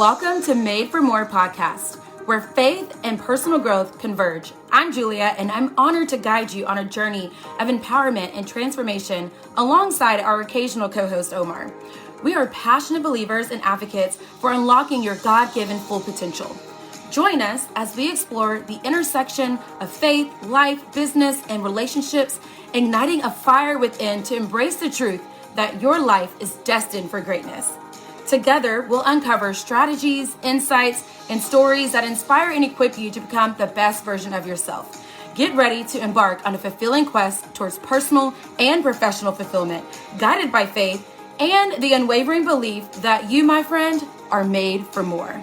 Welcome to Made for More podcast, where faith and personal growth converge. I'm Julia, and I'm honored to guide you on a journey of empowerment and transformation alongside our occasional co-host, Omar. We are passionate believers and advocates for unlocking your God-given full potential. Join us as we explore the intersection of faith, life, business, and relationships, igniting a fire within to embrace the truth that your life is destined for greatness. Together, we'll uncover strategies, insights, and stories that inspire and equip you to become the best version of yourself. Get ready to embark on a fulfilling quest towards personal and professional fulfillment, guided by faith and the unwavering belief that you, my friend, are made for more.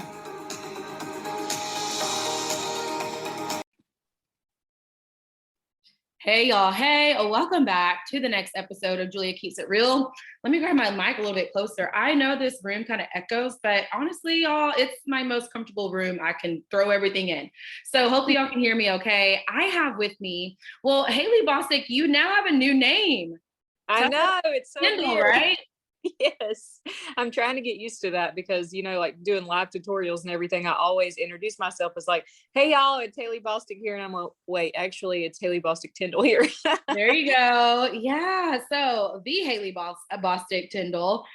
Hey y'all, welcome back to the next episode of Julia Keeps It Real. Let me grab my mic a little bit closer. I know this room kind of echoes, but honestly, y'all, it's my most comfortable room. I can throw everything in. So hopefully y'all can hear me okay. I have with me, Haley Bostic, you now have a new name. I know, it's so Tyndall, weird. right? Yes, I'm trying to get used to that because, like doing live tutorials and everything, I always introduce myself as like, hey, y'all, it's Haley Bostic here. And I'm like, wait, actually, it's Haley Bostic Tyndall here. There you go. Yeah. So the Haley Bostic Tyndall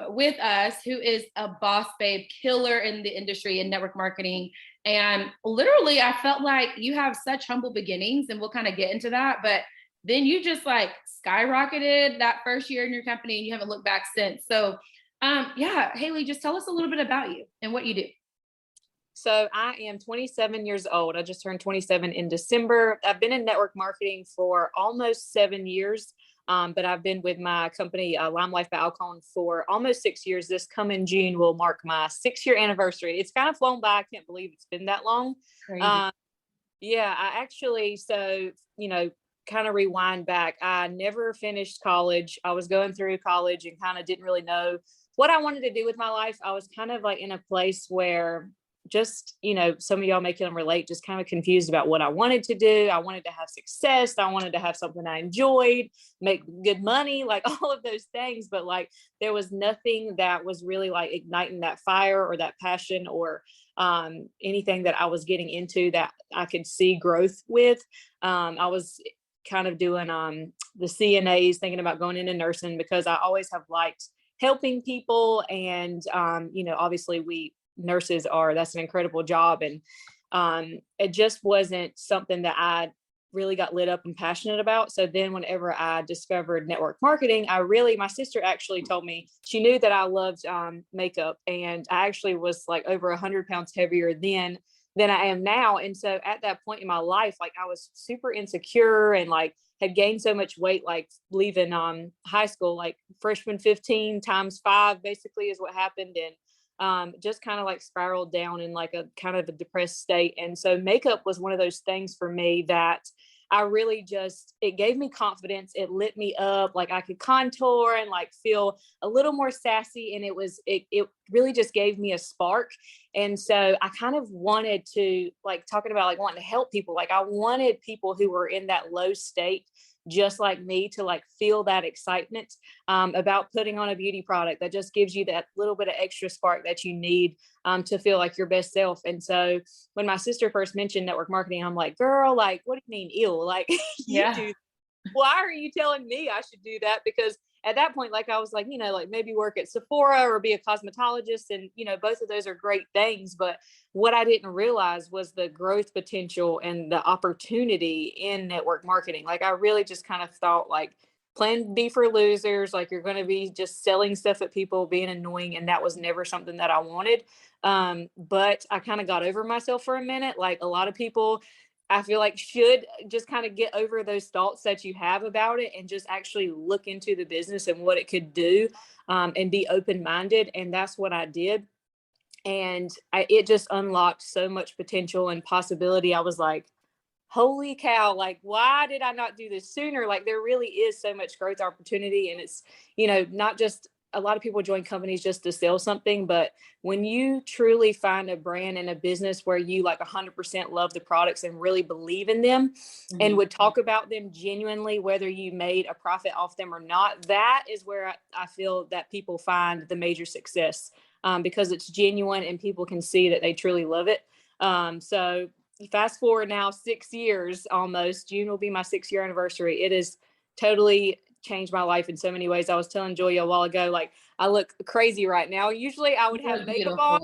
with us, who is a boss babe killer in the industry in network marketing. And literally, I felt like you have such humble beginnings, and we'll kind of get into that. But then you just like skyrocketed that first year in your company and you haven't looked back since. So Haley, just tell us a little bit about you and what you do. So I am 27 years old. I just turned 27 in December. I've been in network marketing for almost 7 years, but I've been with my company, Lime Life by Alcon, for almost 6 years. This coming June will mark my 6-year anniversary. It's kind of flown by. I can't believe it's been that long. I actually, kind of rewind back. I never finished college. I was going through college and kind of didn't really know what I wanted to do with my life. I was kind of like in a place where just, some of y'all may can relate, just kind of confused about what I wanted to do. I wanted to have success. I wanted to have something I enjoyed, make good money, like all of those things. But like, there was nothing that was really like igniting that fire or that passion or anything that I was getting into that I could see growth with. I was kind of doing the CNAs, thinking about going into nursing because I always have liked helping people. And, obviously that's an incredible job. And it just wasn't something that I really got lit up and passionate about. So then whenever I discovered network marketing, my sister actually told me she knew that I loved makeup. And I actually was like over 100 pounds heavier than I am now. And so at that point in my life, like I was super insecure and like had gained so much weight, like leaving high school, like freshman 15 times 5 basically is what happened. And just kind of like spiraled down in like a kind of a depressed state. And so makeup was one of those things for me that I really it gave me confidence. It lit me up. Like I could contour and like feel a little more sassy. And it really just gave me a spark. And so I kind of wanted to, like, talking about like wanting to help people. Like I wanted people who were in that low state, just like me, to like feel that excitement about putting on a beauty product that just gives you that little bit of extra spark that you need to feel like your best self. And so when my sister first mentioned network marketing, I'm like, girl, like, what do you mean ill? Like, why are you telling me I should do that? Because at that point, like I was like, like maybe work at Sephora or be a cosmetologist. And, both of those are great things. But what I didn't realize was the growth potential and the opportunity in network marketing. Like I really just kind of thought like plan B for losers, like you're going to be just selling stuff at people, being annoying. And that was never something that I wanted. But I kind of got over myself for a minute. Like a lot of people, I feel like should just kind of get over those thoughts that you have about it and just actually look into the business and what it could do and be open-minded. And that's what I did. And it just unlocked so much potential and possibility. I was like, holy cow, like, why did I not do this sooner? Like, there really is so much growth opportunity. And it's, not just a lot of people join companies just to sell something, but when you truly find a brand and a business where you like 100% love the products and really believe in them and would talk about them genuinely, whether you made a profit off them or not, that is where I feel that people find the major success. because it's genuine and people can see that they truly love it. So fast forward now 6 years almost. June will be my 6-year anniversary. It has totally changed my life in so many ways. I was telling Julia a while ago, like, I look crazy right now. Usually I would have makeup on.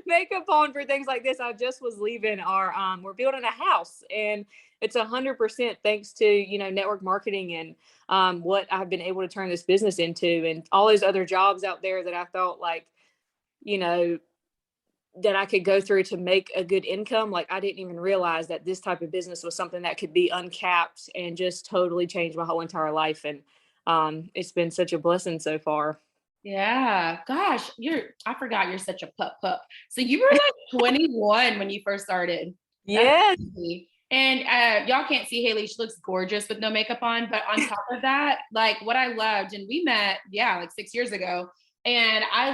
Makeup on for things like this. I just was leaving our we're building a house, and it's 100% thanks to, you know, network marketing and what I've been able to turn this business into, and all those other jobs out there that I thought, like, you know, that I could go through to make a good income. Like, I didn't even realize that this type of business was something that could be uncapped and just totally change my whole entire life. And it's been such a blessing so far. Yeah, gosh, I forgot you're such a pup. So you were like 21 when you first started. Yes. And y'all can't see Haley. She looks gorgeous with no makeup on. But on top of that, like, what I loved, and we met, like 6 years ago. And I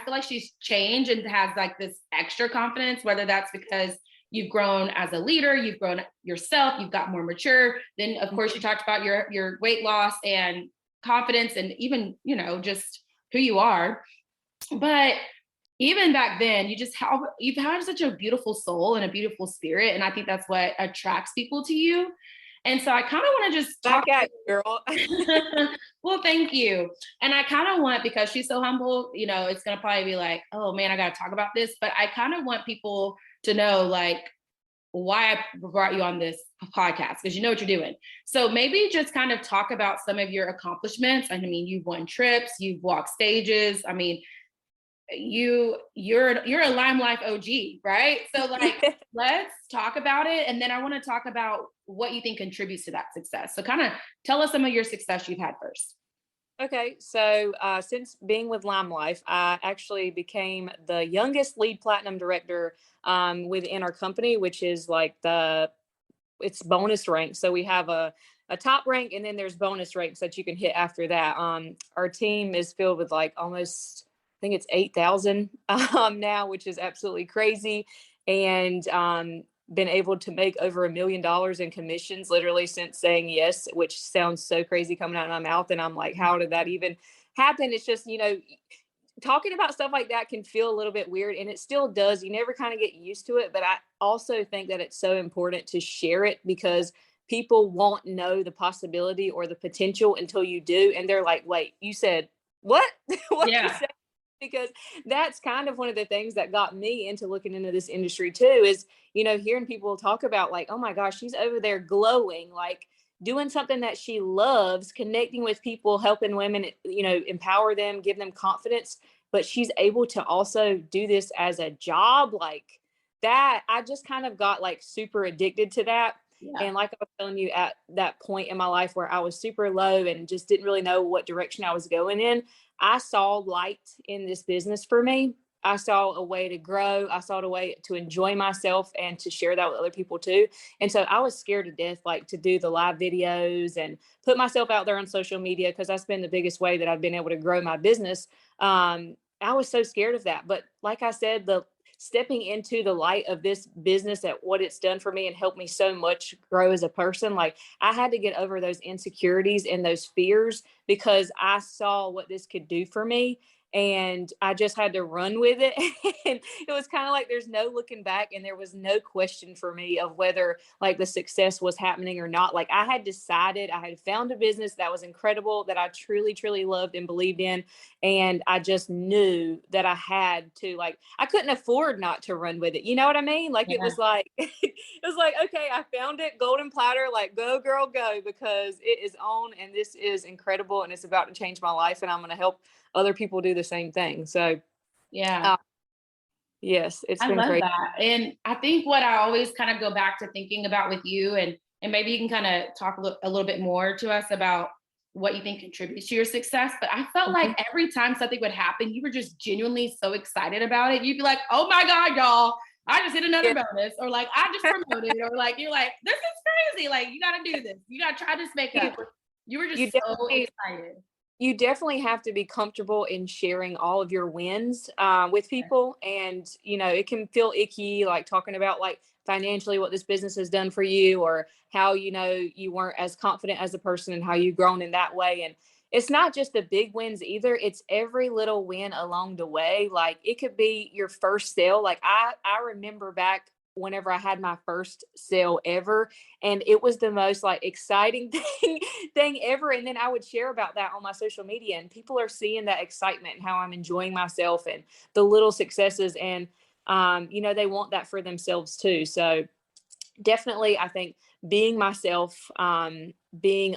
feel like she's changed and has like this extra confidence, whether that's because you've grown as a leader, you've grown yourself, you've got more mature. Then of course you talked about your weight loss and confidence, and even, you know, just who you are. But even back then, you've had such a beautiful soul and a beautiful spirit. And I think that's what attracts people to you. And so I kind of want to just talk. Back at you, girl. Well, thank you. And I kind of want, because she's so humble, you know, it's going to probably be like, oh man, I got to talk about this. But I kind of want people to know, like, why I brought you on this podcast, because you know what you're doing. So maybe just kind of talk about some of your accomplishments. I mean, you've won trips, you've walked stages. I mean, you're a Lime Life OG, right? So like, let's talk about it. And then I want to talk about what you think contributes to that success. So kind of tell us some of your success you've had first. Okay, so since being with Lime Life, I actually became the youngest lead platinum director within our company, which is like it's bonus rank. So we have a top rank, and then there's bonus ranks that you can hit after that. Our team is filled with like almost, I think it's 8,000 now, which is absolutely crazy. And been able to make over $1 million in commissions literally since saying yes, which sounds so crazy coming out of my mouth. And I'm like, how did that even happen? It's just, you know, talking about stuff like that can feel a little bit weird, and it still does. You never kind of get used to it. But I also think that it's so important to share it, because people won't know the possibility or the potential until you do. And they're like, wait, you said what? What you said? Because that's kind of one of the things that got me into looking into this industry too, is, you know, hearing people talk about like, oh my gosh, she's over there glowing, like doing something that she loves, connecting with people, helping women, you know, empower them, give them confidence. But she's able to also do this as a job, like that. I just kind of got like super addicted to that. Yeah. And like I was telling you, at that point in my life where I was super low and just didn't really know what direction I was going in, I saw light in this business for me. I saw a way to grow. I saw a way to enjoy myself and to share that with other people too. And so I was scared to death, like to do the live videos and put myself out there on social media, because that's been the biggest way that I've been able to grow my business. I was so scared of that. But like I said, the stepping into the light of this business, at what it's done for me and helped me so much grow as a person. Like, I had to get over those insecurities and those fears, because I saw what this could do for me. And I just had to run with it. And it was kind of like there's no looking back, and there was no question for me of whether like the success was happening or not. Like, I had decided, I had found a business that was incredible, that I truly, truly loved and believed in. And I just knew that I had to, like, I couldn't afford not to run with it. You know what I mean? Like, yeah. It was like, okay, I found it, golden platter, like, go girl, go, because it is on, and this is incredible, and it's about to change my life, and I'm going to help other people do the same thing. So yeah, yes, I love crazy. That. And I think what I always kind of go back to thinking about with you, and maybe you can kind of talk a little bit more to us about what you think contributes to your success. But I felt like every time something would happen, you were just genuinely so excited about it. You'd be like, oh my God, y'all, I just hit another bonus, or like, I just promoted, or like, you're like, this is crazy. Like, you got to do this. You got to try this makeup. You were just so excited. You definitely have to be comfortable in sharing all of your wins with people. And, you know, it can feel icky, like talking about like financially what this business has done for you, or how, you know, you weren't as confident as a person and how you've grown in that way. And it's not just the big wins either. It's every little win along the way. Like it could be your first sale. Like I remember back whenever I had my first sale ever, and it was the most like exciting thing ever. And then I would share about that on my social media, and people are seeing that excitement and how I'm enjoying myself and the little successes. And they want that for themselves too. So definitely, I think being myself, being,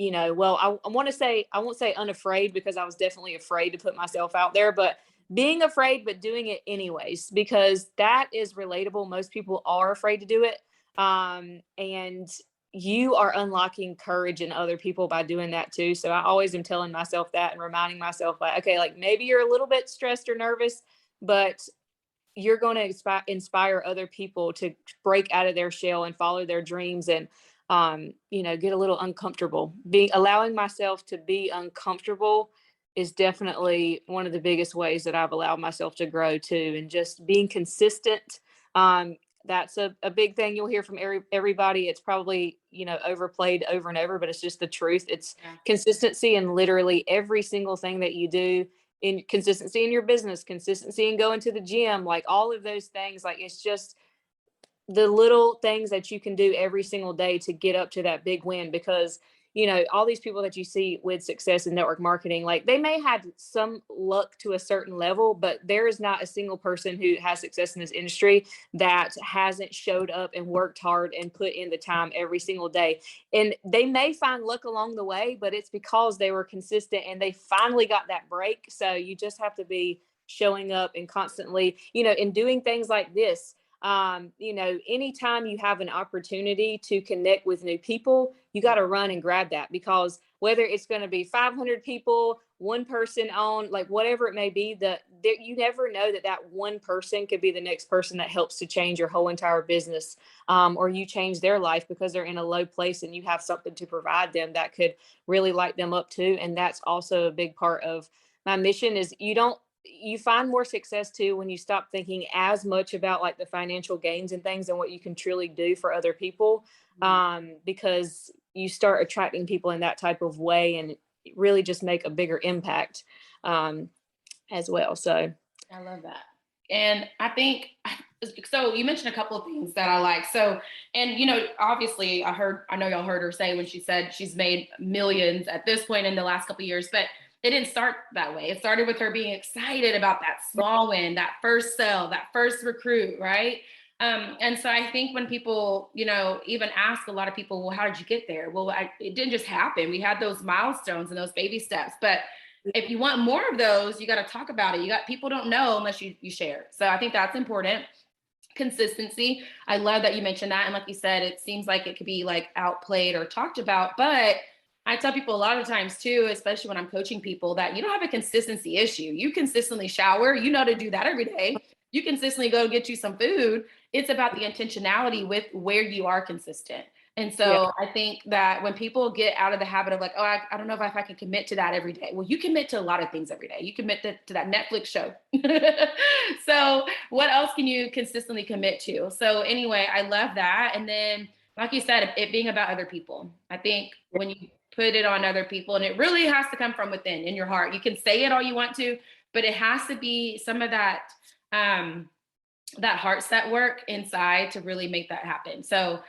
I want to say, I won't say unafraid, because I was definitely afraid to put myself out there, but being afraid, but doing it anyways, because that is relatable. Most people are afraid to do it. And you are unlocking courage in other people by doing that too. So I always am telling myself that and reminding myself, like, okay, like maybe you're a little bit stressed or nervous, but you're going to inspire other people to break out of their shell and follow their dreams, and get a little uncomfortable. Allowing myself to be uncomfortable is definitely one of the biggest ways that I've allowed myself to grow too. And just being consistent. That's a big thing you'll hear from everybody. It's probably, overplayed over and over, but it's just the truth. It's consistency in literally every single thing that you do, in consistency in your business, consistency in going to the gym, like all of those things. Like it's just the little things that you can do every single day to get up to that big win. Because all these people that you see with success in network marketing, like they may have some luck to a certain level, but there is not a single person who has success in this industry that hasn't showed up and worked hard and put in the time every single day. And they may find luck along the way, but it's because they were consistent and they finally got that break. So you just have to be showing up and constantly, and doing things like this. Anytime you have an opportunity to connect with new people, you got to run and grab that, because whether it's going to be 500 people, one person on, like whatever it may be, you never know that one person could be the next person that helps to change your whole entire business, or you change their life because they're in a low place and you have something to provide them that could really light them up too. And that's also a big part of my mission. Is you find more success too when you stop thinking as much about like the financial gains and things and what you can truly do for other people, because you start attracting people in that type of way and really just make a bigger impact as well. So I love that. And I think, so you mentioned a couple of things that I like. So, and obviously I know y'all heard her say when she said she's made millions at this point in the last couple of years, but it didn't start that way. It started with her being excited about that small win, that first sale, that first recruit, right? And so I think when people, even ask a lot of people, well, how did you get there? Well, it didn't just happen. We had those milestones and those baby steps. But if you want more of those, you got to talk about it. People don't know unless you share. So I think that's important. Consistency. I love that you mentioned that. And like you said, it seems like it could be like outplayed or talked about, but I tell people a lot of times too, especially when I'm coaching people, that you don't have a consistency issue. You consistently shower, to do that every day. You consistently go get you some food. It's about the intentionality with where you are consistent. And so I think that when people get out of the habit of like, oh, I don't know if I can commit to that every day. Well, you commit to a lot of things every day. You commit to that Netflix show. So what else can you consistently commit to? So anyway, I love that. And then, like you said, it being about other people. I think when you put it on other people, and it really has to come from within, in your heart. You can say it all you want to, but it has to be some of that heart set work inside to really make that happen. So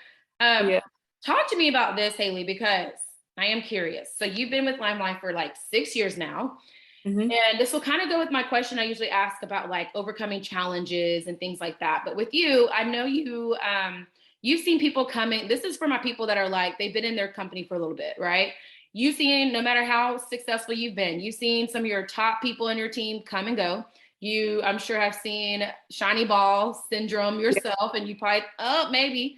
talk to me about this, Haley, because I am curious. So you've been with Limelight for like 6 years now. Mm-hmm. And this will kind of go with my question I usually ask about like overcoming challenges and things like that. But with you, I know you've seen people coming. This is for my people that are like, they've been in their company for a little bit, right? You've seen, no matter how successful you've been, you've seen some of your top people in your team come and go. You, I'm sure, have seen shiny ball syndrome yourself, and you probably, maybe,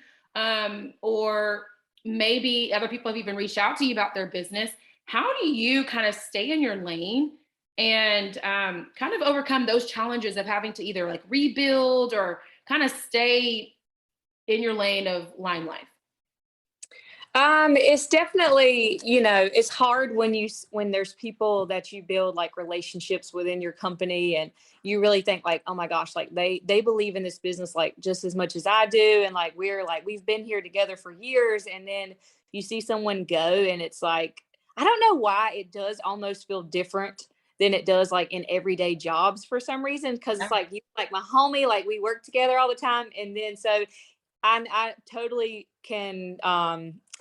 or maybe other people have even reached out to you about their business. How do you kind of stay in your lane and kind of overcome those challenges of having to either like rebuild or kind of stay in your lane of Limelight? It's definitely, it's hard when there's people that you build like relationships within your company, and you really think like, oh my gosh, like they believe in this business like just as much as I do. And like, we've been here together for years. And then you see someone go, and it's like, I don't know why it does almost feel different than it does like in everyday jobs for some reason. Cause it's like, you like my homie, like we work together all the time. And then, so I totally can,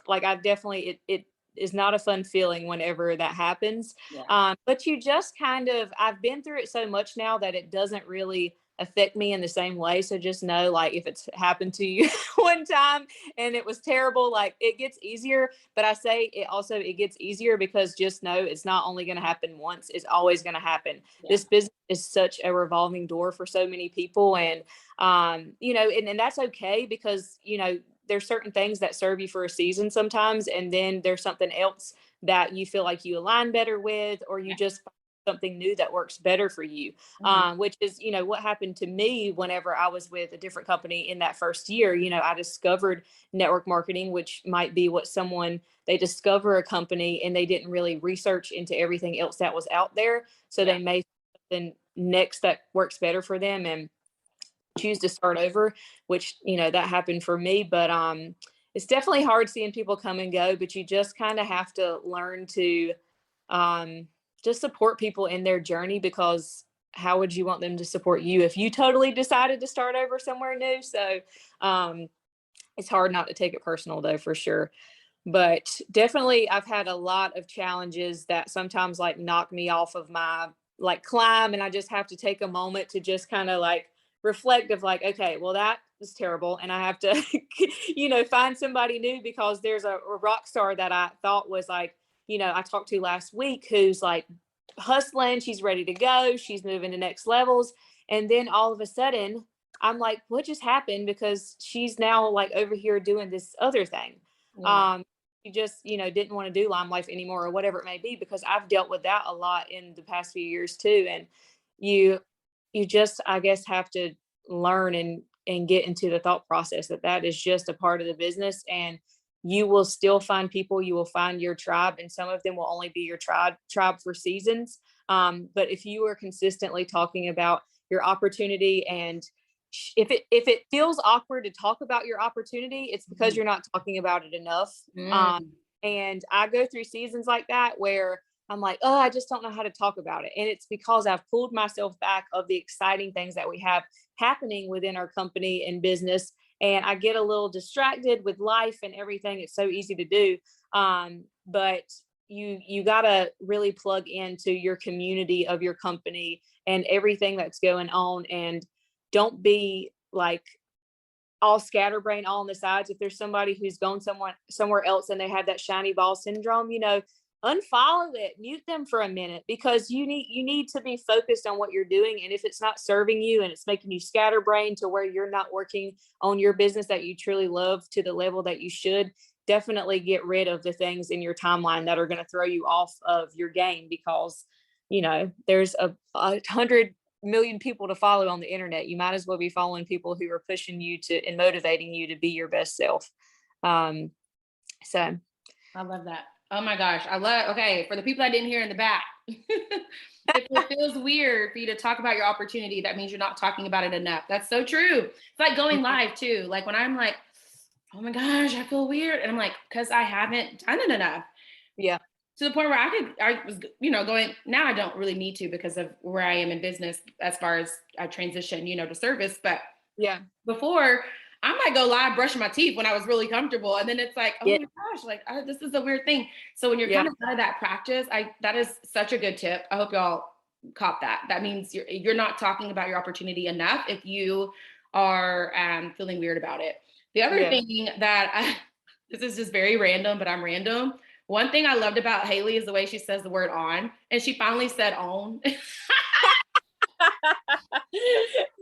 like I definitely, it is not a fun feeling whenever that happens. Yeah. But you just kind of, I've been through it so much now that it doesn't really affect me in the same way. So just know, like, if it's happened to you one time and it was terrible, like it gets easier. But I say it gets easier because just know it's not only going to happen once, it's always going to happen. Yeah. This business is such a revolving door for so many people. And, you know, and that's okay because, you know, there's certain things that serve you for a season sometimes. And then there's something else that you feel like you align better with, or you just find something new that works better for you. Which is, you know, what happened to me whenever I was with a different company in that first year. You know, I discovered network marketing, which might be what someone, they discover a company and they didn't really research into everything else that was out there. So they may something next that works better for them and choose to start over, which, you know, that happened for me. But it's definitely hard seeing people come and go, but you just kind of have to learn to just support people in their journey, because how would you want them to support you if you totally decided to start over somewhere new? So it's hard not to take it personal though, for sure. But definitely I've had a lot of challenges that sometimes like knock me off of my like climb, and I just have to take a moment to just kind of like reflect of like, okay, well that was terrible and I have to you know, find somebody new, because there's a rock star that I thought was like, you know, I talked to last week, who's like hustling, she's ready to go, she's moving to next levels. And then all of a sudden I'm like, what just happened? Because she's now like over here doing this other thing. Yeah. You just, you know, didn't want to do Lime Life anymore, or whatever it may be, because I've dealt with that a lot in the past few years too. And you you just, I guess, have to learn and get into the thought process that that is just a part of the business. And you will still find people, you will find your tribe, and some of them will only be your tribe for seasons. But if you are consistently talking about your opportunity, and if it feels awkward to talk about your opportunity, it's because you're not talking about it enough. And I go through seasons like that where I'm like, oh, I just don't know how to talk about it. And it's because I've pulled myself back of the exciting things that we have happening within our company and business. And I get a little distracted with life and everything. It's so easy to do. But you gotta really plug into your community of your company and everything that's going on. And don't be like all scatterbrained all on the sides. If there's somebody who's going somewhere else and they have that shiny ball syndrome, you know, unfollow it, mute them for a minute, because you need to be focused on what you're doing. And if it's not serving you and it's making you scatterbrained to where you're not working on your business that you truly love to the level that you should, definitely get rid of the things in your timeline that are going to throw you off of your game, because you know there's a 100 million people to follow on the internet. You might as well be following people who are pushing you to and motivating you to be your best self. So I love that. Oh my gosh. Okay, for the people that didn't hear in the back, if it feels weird for you to talk about your opportunity, that means you're not talking about it enough. That's so true. It's like going live too. Like when I'm like, oh my gosh, I feel weird. And I'm like, because I haven't done it enough. yeah. To the point where I was, you know, going, now I don't really need to because of where I am in business as far as I transition, you know, to service. But Yeah. before, I might go live brushing my teeth when I was really comfortable. And then it's like, oh my gosh, like this is a weird thing. So when you're kind of out of that practice, that is such a good tip. I hope y'all caught that. That means you're not talking about your opportunity enough if you are feeling weird about it. The other thing that this is just very random, but I'm random. One thing I loved about Haley is the way she says the word on, and she finally said on.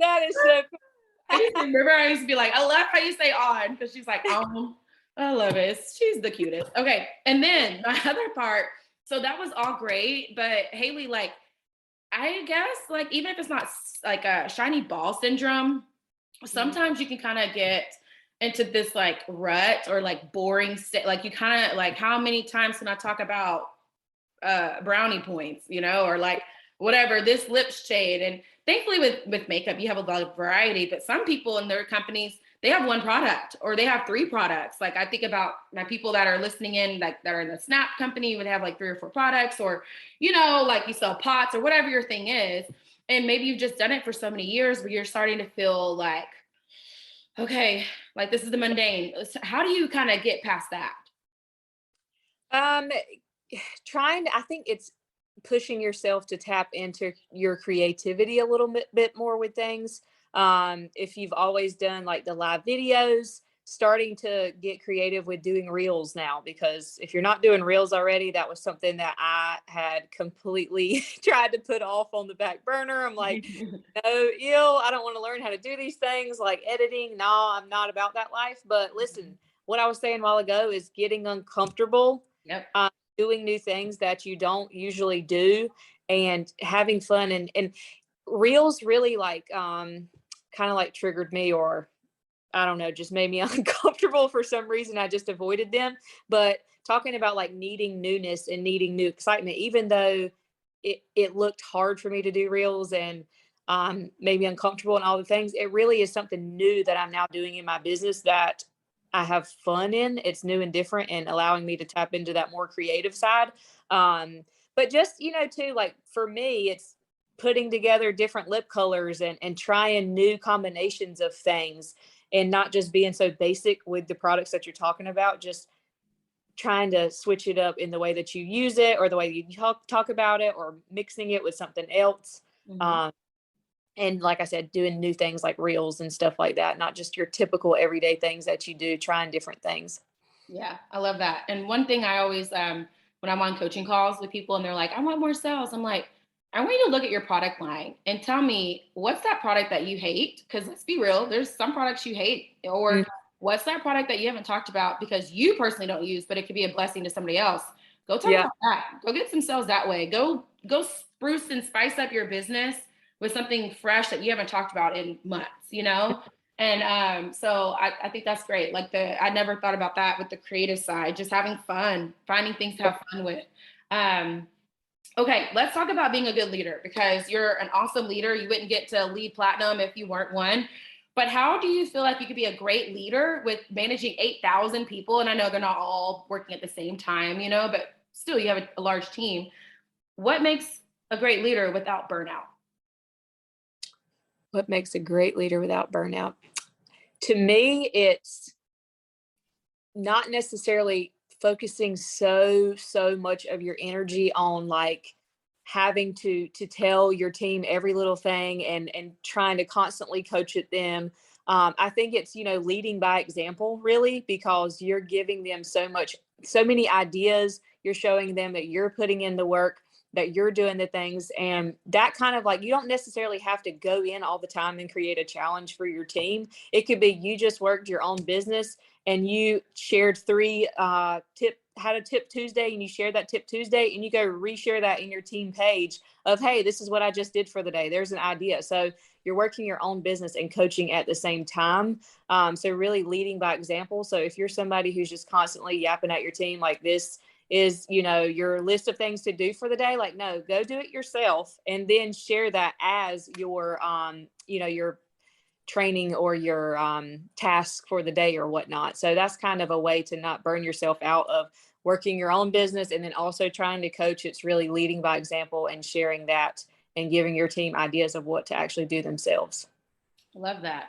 That is so cool. I used to be like, I love how you say on, because she's like, on. I love it. She's the cutest. Okay. And then my other part, so that was all great, but Haley, like, I guess, like, even if it's not like a shiny ball syndrome, sometimes you can kind of get into this like rut or like boring state. Like you kind of like, how many times can I talk about brownie points, you know, or like whatever, this lip shade. And thankfully with makeup, you have a lot of variety, but some people in their companies, they have one product or they have 3 products. Like I think about my people that are listening in, like that are in the Snap company would have like 3 or 4 products, or, you know, like you sell pots or whatever your thing is. And maybe you've just done it for so many years, but you're starting to feel like, okay, like this is the mundane. How do you kind of get past that? Um, I think it's pushing yourself to tap into your creativity a little bit more with things. If you've always done like the live videos, starting to get creative with doing reels now, because if you're not doing reels already, that was something that I had completely tried to put off on the back burner. I'm like, no, I don't want to learn how to do these things like editing. No, I'm not about that life. But listen, what I was saying a while ago is getting uncomfortable. Yep. Doing new things that you don't usually do and having fun, and reels really like kind of like triggered me, or I don't know, just made me uncomfortable for some reason. I just avoided them. But talking about like needing newness and needing new excitement, even though it looked hard for me to do reels and made me uncomfortable and all the things, it really is something new that I'm now doing in my business that I have fun in. It's new and different and allowing me to tap into that more creative side. But just, too, like for me, it's putting together different lip colors and trying new combinations of things, and not just being so basic with the products that you're talking about, just trying to switch it up in the way that you use it or the way you talk about it, or mixing it with something else. Mm-hmm. And like I said, doing new things like reels and stuff like that, not just your typical everyday things that you do, trying different things. Yeah, I love that. And one thing I always, when I'm on coaching calls with people and they're like, I want more sales, I'm like, I want you to look at your product line and tell me, what's that product that you hate? Because let's be real, there's some products you hate. Or what's that product that you haven't talked about because you personally don't use, but it could be a blessing to somebody else? Go talk about that. Go get some sales that way. Go spruce and spice up your business with something fresh that you haven't talked about in months, And so I think that's great. Like I never thought about that with the creative side, just having fun, finding things to have fun with. Okay, let's talk about being a good leader, because you're an awesome leader. You wouldn't get to lead platinum if you weren't one. But how do you feel like you could be a great leader with managing 8,000 people? And I know they're not all working at the same time, but still you have a large team. What makes a great leader without burnout? What makes a great leader without burnout? To me, it's not necessarily focusing so much of your energy on like having to tell your team every little thing and trying to constantly coach at them. I think it's, leading by example, really, because you're giving them so many ideas. You're showing them that you're putting in the work, that you're doing the things, and that kind of like, you don't necessarily have to go in all the time and create a challenge for your team. It could be you just worked your own business and you shared 3 had a tip Tuesday, and you shared that tip Tuesday, and you go reshare that in your team page of, hey, this is what I just did for the day. There's an idea. So you're working your own business and coaching at the same time. So really leading by example. So if you're somebody who's just constantly yapping at your team, like this is, your list of things to do for the day, like, no, go do it yourself and then share that as your, your training or your task for the day or whatnot. So that's kind of a way to not burn yourself out of working your own business and then also trying to coach. It's really leading by example and sharing that and giving your team ideas of what to actually do themselves. I love that.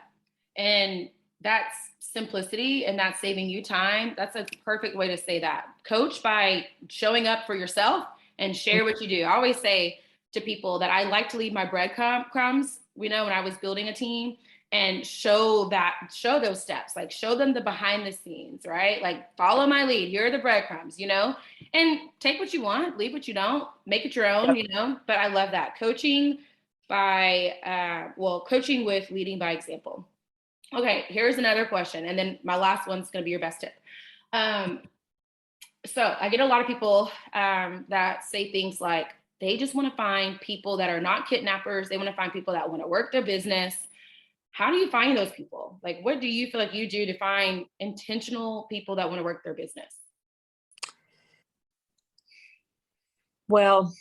And that's simplicity, and that's saving you time. That's a perfect way to say that. Coach by showing up for yourself and share what you do. I always say to people that I like to leave my breadcrumbs, when I was building a team, and show those steps, like show them the behind the scenes, right? Like follow my lead. Here are the breadcrumbs, and take what you want, leave what you don't, make it your own, but I love that. Coaching with leading by example. Okay, here's another question. And then my last one's going to be your best tip. So I get a lot of people that say things like, they just want to find people that are not kidnappers. They want to find people that want to work their business. How do you find those people? Like, what do you feel like you do to find intentional people that want to work their business? Well,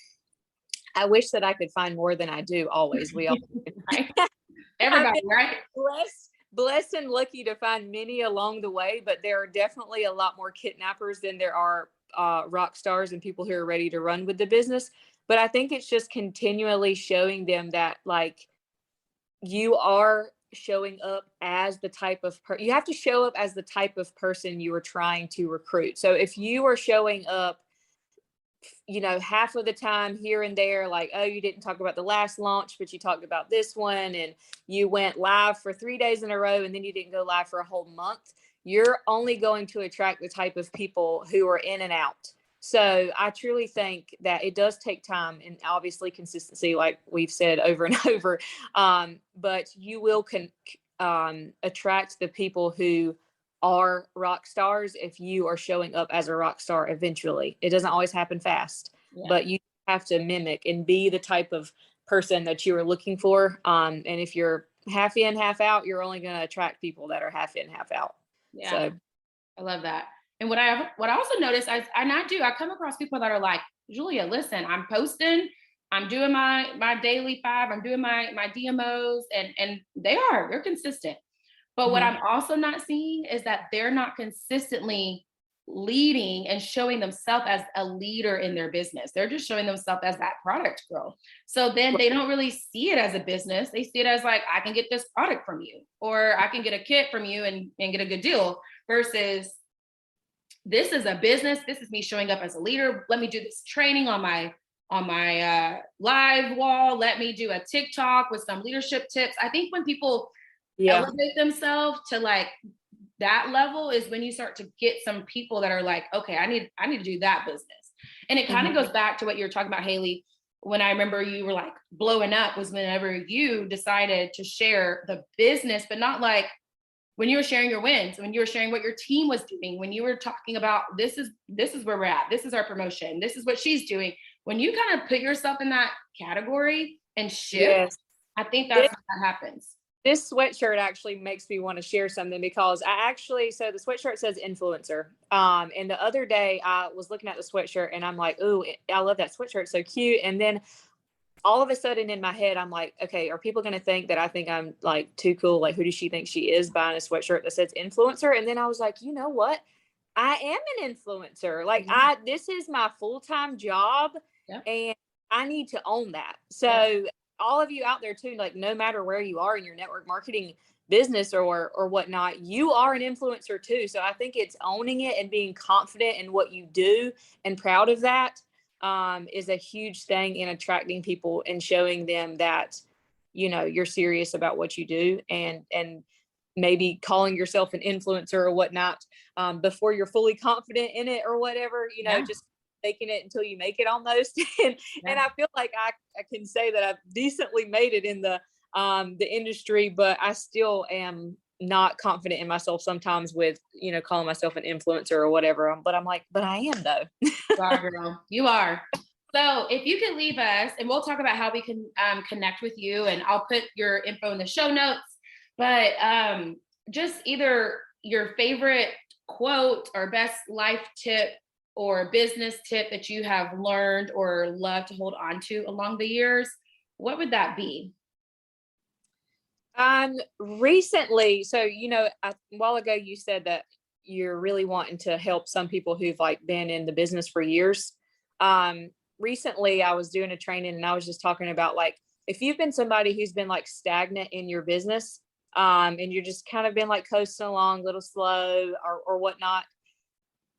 I wish that I could find more than I do always. We all right? Everybody, right? blessed and lucky to find many along the way, but there are definitely a lot more kidnappers than there are rock stars and people who are ready to run with the business. But I think it's just continually showing them that like you are showing up as the type of you have to show up as the type of person you are trying to recruit. So if you are showing up, you know, half of the time here and there, like, oh, you didn't talk about the last launch, but you talked about this one, and you went live for 3 days in a row, and then you didn't go live for a whole month, you're only going to attract the type of people who are in and out. So I truly think that it does take time and obviously consistency, like we've said over and over. But you will attract the people who are rock stars if you are showing up as a rock star eventually. It doesn't always happen fast, but you have to mimic and be the type of person that you are looking for. And if you're half in, half out, you're only going to attract people that are half in, half out. Yeah. So I love that. And what I also noticed, I come across people that are like, Julia, listen, I'm posting, I'm doing my daily 5, I'm doing my DMOs, and they're consistent. But what I'm also not seeing is that they're not consistently leading and showing themselves as a leader in their business. They're just showing themselves as that product girl. So then they don't really see it as a business. They see it as like, I can get this product from you, or I can get a kit from you and get a good deal, versus this is a business. This is me showing up as a leader. Let me do this training on my live wall. Let me do a TikTok with some leadership tips. I think when people elevate themselves to like that level is when you start to get some people that are like, okay, I need to do that business. And it kind of goes back to what you were talking about, Haley. When I remember you were like blowing up was whenever you decided to share the business, but not like when you were sharing your wins, when you were sharing what your team was doing, when you were talking about this is where we're at, this is our promotion, this is what she's doing. When you kind of put yourself in that category and shift, I think that's what happens. This sweatshirt actually makes me want to share something because so the sweatshirt says influencer. And the other day I was looking at the sweatshirt and I'm like, ooh, I love that sweatshirt. It's so cute. And then all of a sudden in my head, I'm like, okay, are people going to think that I think I'm like too cool? Like, who does she think she is buying a sweatshirt that says influencer? And then I was like, you know what? I am an influencer. Like this is my full-time job and I need to own that. So all of you out there too, like no matter where you are in your network marketing business or whatnot, you are an influencer too. So I think it's owning it and being confident in what you do and proud of that is a huge thing in attracting people and showing them that, you know, you're serious about what you do and maybe calling yourself an influencer or whatnot before you're fully confident in it or whatever, you know, just making it until you make it almost. And I feel like I can say that I've decently made it in the industry, but I still am not confident in myself sometimes with, you know, calling myself an influencer or whatever. But I'm like, but I am though. You are, girl. You are. So if you could leave us, and we'll talk about how we can connect with you, and I'll put your info in the show notes, but just either your favorite quote or best life tip or business tip that you have learned or love to hold on to along the years, what would that be? Recently, so, you know, a while ago, you said that you're really wanting to help some people who've like been in the business for years. Recently I was doing a training and I was just talking about like, if you've been somebody who's been like stagnant in your business, and you're just kind of been like coasting along a little slow or whatnot,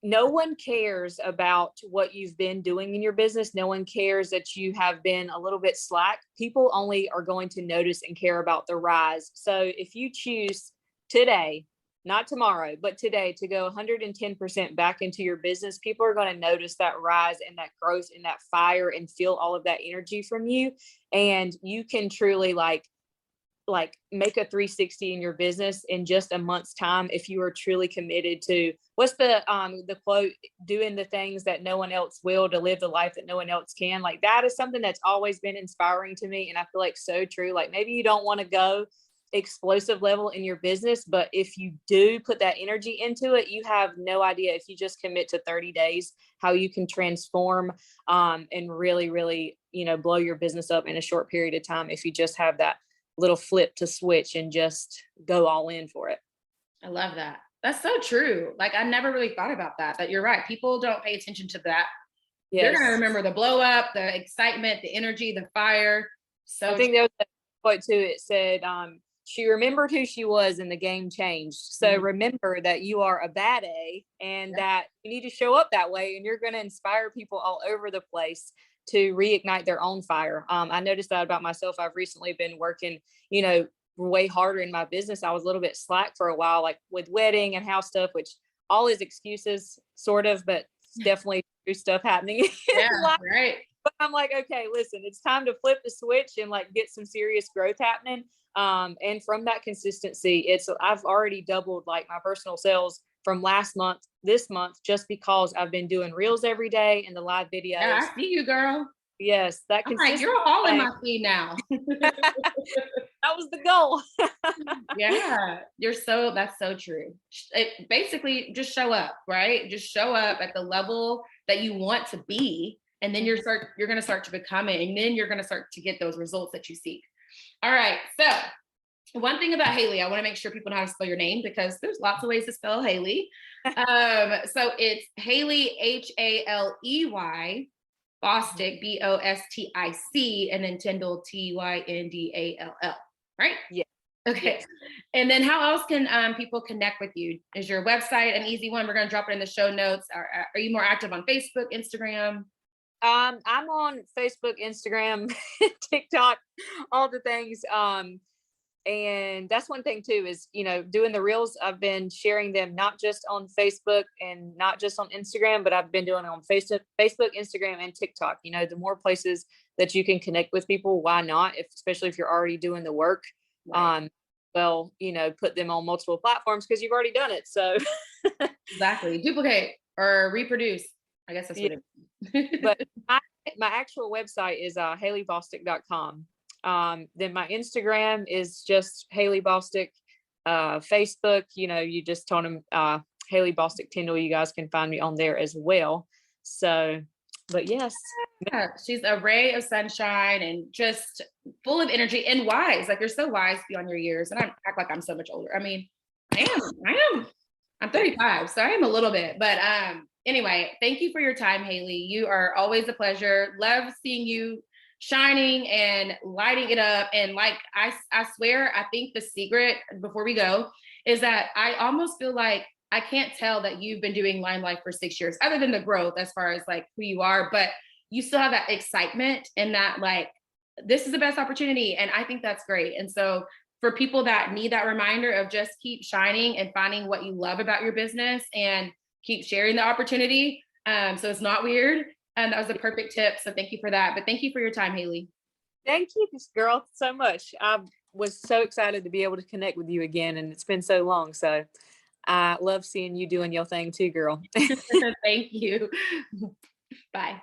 no one cares about what you've been doing in your business. No one cares that you have been a little bit slack. People only are going to notice and care about the rise. So if you choose today, not tomorrow, but today, to go 110% back into your business, people are going to notice that rise and that growth and that fire and feel all of that energy from you. And you can truly like make a 360 in your business in just a month's time if you are truly committed to what's the quote, doing the things that no one else will to live the life that no one else can. Like that is something that's always been inspiring to me, and I feel like so true. Like maybe you don't want to go explosive level in your business, but if you do put that energy into it, you have no idea, if you just commit to 30 days, how you can transform and really, really, you know, blow your business up in a short period of time if you just have that little flip to switch and just go all in for it. I love that. That's so true. Like, I never really thought about that you're right. People don't pay attention to that. Yes. They're going to remember the blow up, the excitement, the energy, the fire. So I think there was a quote too. It said, she remembered who she was and the game changed. So remember that you are a bad A and that you need to show up that way, and you're going to inspire people all over the place to reignite their own fire. I noticed that about myself. I've recently been working, way harder in my business. I was a little bit slack for a while, like with wedding and house stuff, which all is excuses sort of, but it's definitely true stuff happening. Yeah, right. But I'm like, okay, listen, it's time to flip the switch and like get some serious growth happening. And from that consistency, I've already doubled like my personal sales from last month, this month, just because I've been doing reels every day and the live videos. Yeah, I see you, girl. Yes, that consistency. You're all in my feed now. That was the goal. Yeah, that's so true. It basically just show up, right? Just show up at the level that you want to be. And then you're going to start to become it. And then you're going to start to get those results that you seek. All right. So one thing about Haley, I want to make sure people know how to spell your name, because there's lots of ways to spell Haley. So it's Haley, Haley, Bostic, Bostic, and then Tyndall, Tyndall, right? Yeah. Okay. Yes. And then how else can people connect with you? Is your website an easy one? We're going to drop it in the show notes. Are you more active on Facebook, Instagram? I'm on Facebook, Instagram, TikTok, all the things. And that's one thing too, is, doing the reels. I've been sharing them not just on Facebook and not just on Instagram, but I've been doing it on Facebook, Instagram, and TikTok. The more places that you can connect with people, why not? Especially if you're already doing the work. Right. Put them on multiple platforms because you've already done it. So exactly. Duplicate or reproduce. I guess that's what it is. But my actual website is HaleyBostic.com. Then my Instagram is just Haley Bostic. Facebook, you just told them Haley Bostic Tyndall. You guys can find me on there as well. So, but yes. Yeah, she's a ray of sunshine and just full of energy and wise. Like, you're so wise beyond your years. And I act like I'm so much older. I mean, I am. I'm 35, so I am a little bit. But anyway, thank you for your time, Haley. You are always a pleasure. Love seeing you shining and lighting it up. And like, I swear, I think the secret, before we go, is that I almost feel like I can't tell that you've been doing Lime Life for 6 years, other than the growth as far as like who you are, but you still have that excitement and that like, this is the best opportunity. And I think that's great. And so for people that need that reminder of just keep shining and finding what you love about your business and keep sharing the opportunity. So it's not weird. And that was a perfect tip. So thank you for that. But thank you for your time, Haley. Thank you, girl, so much. I was so excited to be able to connect with you again. And it's been so long. So I love seeing you doing your thing too, girl. Thank you. Bye.